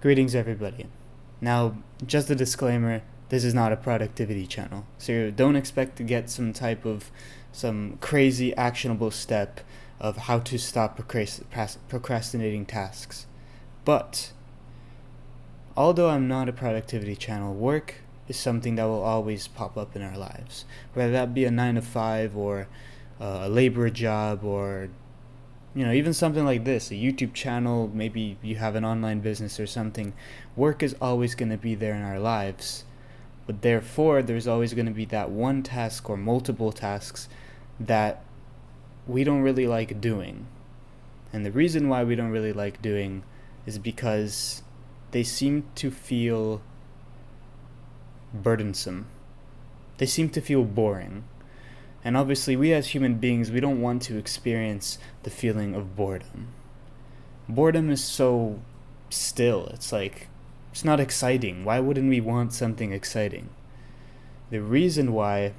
Greetings, everybody. Now, just a disclaimer, this is not a productivity channel, so don't expect to get some crazy actionable step of how to stop procrastinating tasks. But, although I'm not a productivity channel, work is something that will always pop up in our lives. Whether that be a 9 to 5 or a labor job or even something like this, a YouTube channel, maybe you have an online business or something. Work is always going to be there in our lives. But therefore, there's always going to be that one task or multiple tasks that we don't really like doing. And the reason why we don't really like doing is because they seem to feel burdensome. They seem to feel boring. And obviously, we as human beings, we don't want to experience the feeling of boredom. Boredom is so still. It's not exciting. Why wouldn't we want something exciting? The reason why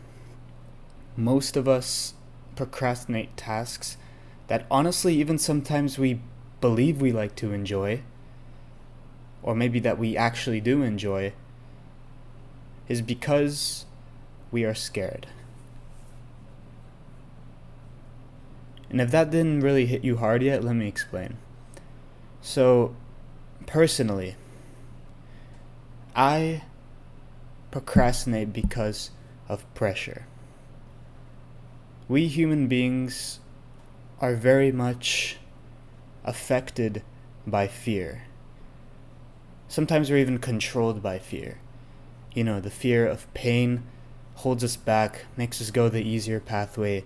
most of us procrastinate tasks that honestly, even sometimes we believe we like to enjoy, or maybe that we actually do enjoy, is because we are scared. And if that didn't really hit you hard yet, let me explain. So, personally, I procrastinate because of pressure. We human beings are very much affected by fear. Sometimes we're even controlled by fear. The fear of pain holds us back, makes us go the easier pathway.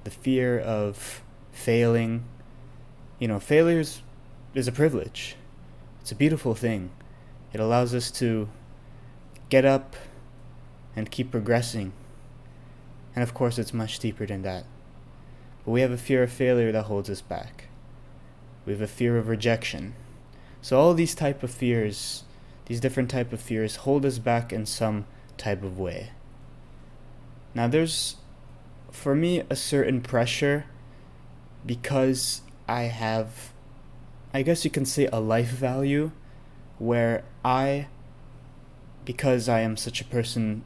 The fear of failing. Failure is a privilege. It's a beautiful thing. It allows us to get up and keep progressing. And of course, it's much deeper than that. But we have a fear of failure that holds us back. We have a fear of rejection. So all these different type of fears hold us back in some type of way. Now there's, for me, a certain pressure because I have, I guess you can say, a life value where because I am such a person,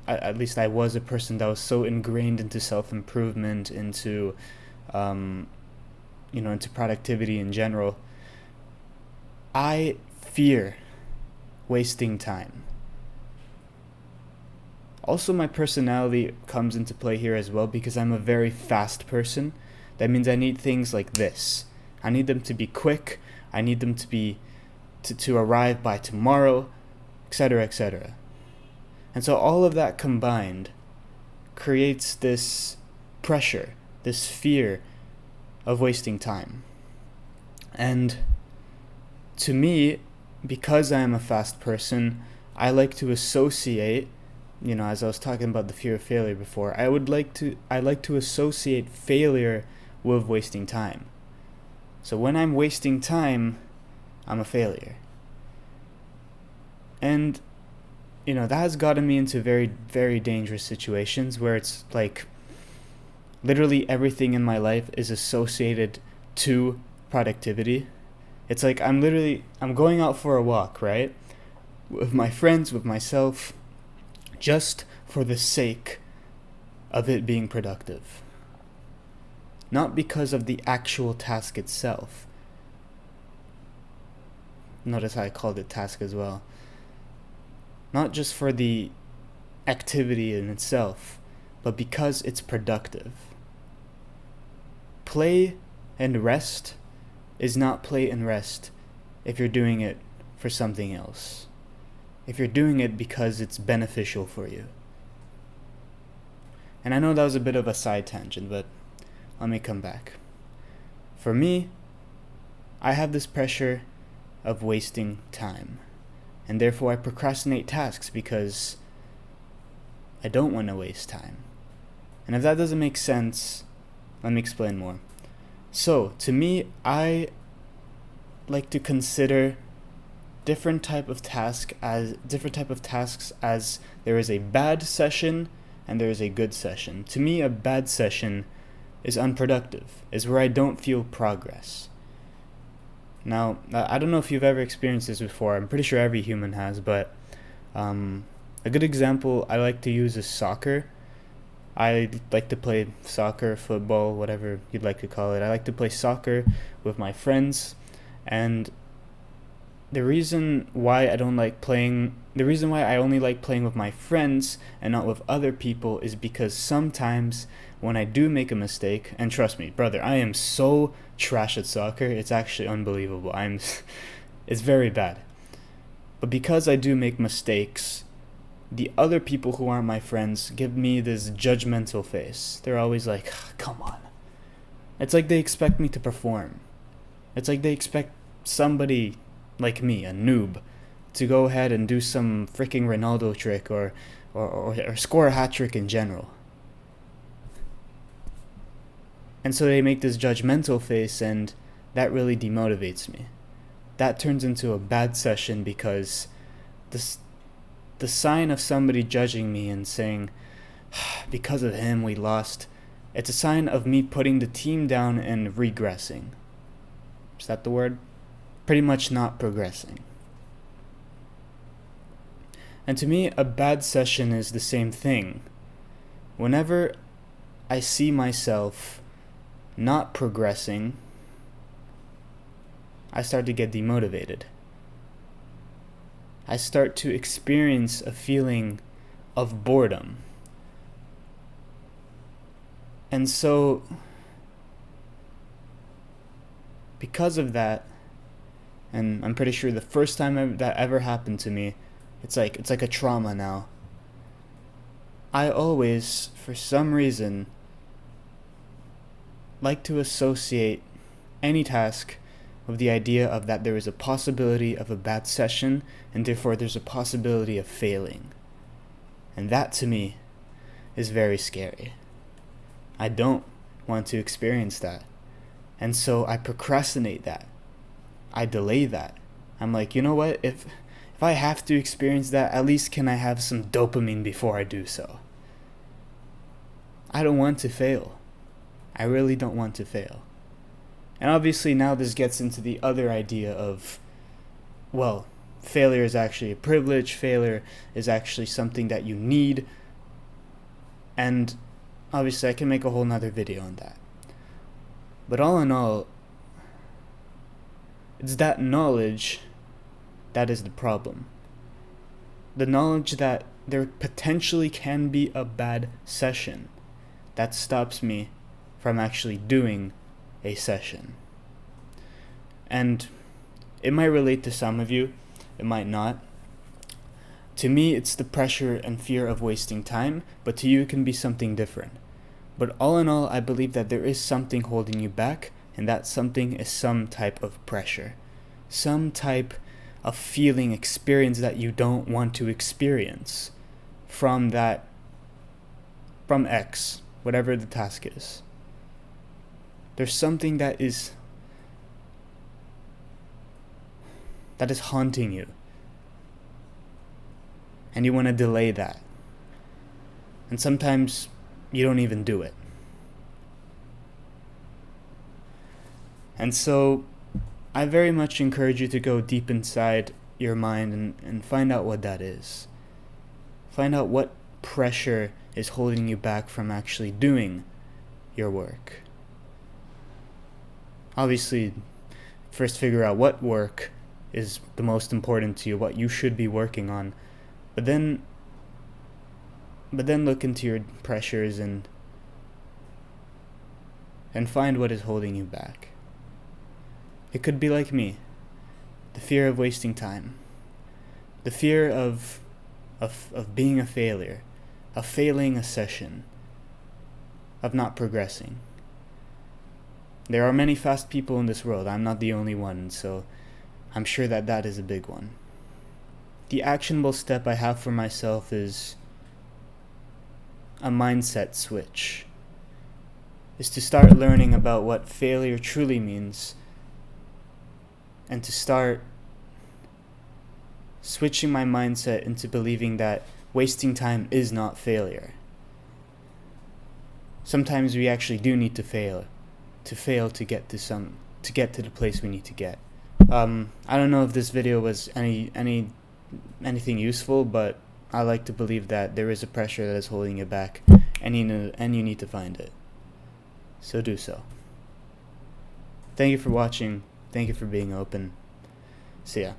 at least I was a person that was so ingrained into self-improvement, into productivity in general, I fear wasting time. Also, my personality comes into play here as well because I'm a very fast person. That means I need things like this. I need them to be quick. I need them to be to arrive by tomorrow, etc., etc. And so all of that combined creates this pressure, this fear of wasting time. And to me, because I am a fast person, I like to associate, as I was talking about the fear of failure before, I like to associate failure with wasting time. So when I'm wasting time, I'm a failure. And, that has gotten me into very, very dangerous situations where it's like literally everything in my life is associated to productivity. It's like I'm going out for a walk, right? With my friends, with myself, just for the sake of it being productive. Not because of the actual task itself. Notice how I called it task as well. Not just for the activity in itself, but because it's productive. Play and rest is not play and rest if you're doing it for something else. If you're doing it because it's beneficial for you. And I know that was a bit of a side tangent, but let me come back. For me, I have this pressure of wasting time. And therefore I procrastinate tasks because I don't want to waste time. And if that doesn't make sense, let me explain more. So, to me, I like to consider different type of tasks as there is a bad session and there is a good session. To me, a bad session is unproductive, is where I don't feel progress. Now, I don't know if you've ever experienced this before. I'm pretty sure every human has, but a good example I like to use is soccer. I like to play soccer, football, whatever you'd like to call it. I like to play soccer with my friends, and the reason why I only like playing with my friends and not with other people is because sometimes when I do make a mistake, and trust me, brother, I am so trash at soccer, it's actually unbelievable. It's very bad. But because I do make mistakes, the other people who aren't my friends give me this judgmental face. They're always like, come on. It's like they expect me to perform. It's like they expect somebody like me, a noob, to go ahead and do some freaking Ronaldo trick or score a hat trick in general. And so they make this judgmental face, and that really demotivates me. That turns into a bad session because the sign of somebody judging me and saying, because of him we lost, it's a sign of me putting the team down and regressing. Is that the word? Pretty much not progressing. And to me, a bad session is the same thing. Whenever I see myself not progressing, I start to get demotivated. I start to experience a feeling of boredom. And so, because of that, and I'm pretty sure the first time that ever happened to me, it's like a trauma now. I always, for some reason, like to associate any task with the idea of that there is a possibility of a bad session, and therefore there's a possibility of failing. And that, to me, is very scary. I don't want to experience that. And so I procrastinate that. I delay that. I'm like, you know what? If I have to experience that, at least can I have some dopamine before I do so? I don't want to fail. I really don't want to fail. And obviously now this gets into the other idea of, well, failure is actually a privilege. Failure is actually something that you need. And obviously I can make a whole nother video on that. But all in all, it's that knowledge that is the problem. The knowledge that there potentially can be a bad session that stops me from actually doing a session. And it might relate to some of you, it might not. To me, it's the pressure and fear of wasting time, but to you it can be something different. But all in all, I believe that there is something holding you back, and that something is some type of pressure. Some type of feeling, experience that you don't want to experience from X, whatever the task is. There's something that is haunting you. And you want to delay that. And sometimes you don't even do it. And so I very much encourage you to go deep inside your mind and find out what that is. Find out what pressure is holding you back from actually doing your work. Obviously, first figure out what work is the most important to you, what you should be working on. But then look into your pressures and find what is holding you back. It could be like me. The fear of wasting time. The fear of being a failure. Of failing a session. Of not progressing. There are many fast people in this world. I'm not the only one, so I'm sure that is a big one. The actionable step I have for myself is a mindset switch. Is to start learning about what failure truly means, and to start switching my mindset into believing that wasting time is not failure. Sometimes we actually do need to fail to get to the place we need to get. I don't know if this video was anything useful, but I like to believe that there is a pressure that is holding you back, and you need to find it. So do so. Thank you for watching. Thank you for being open. See ya.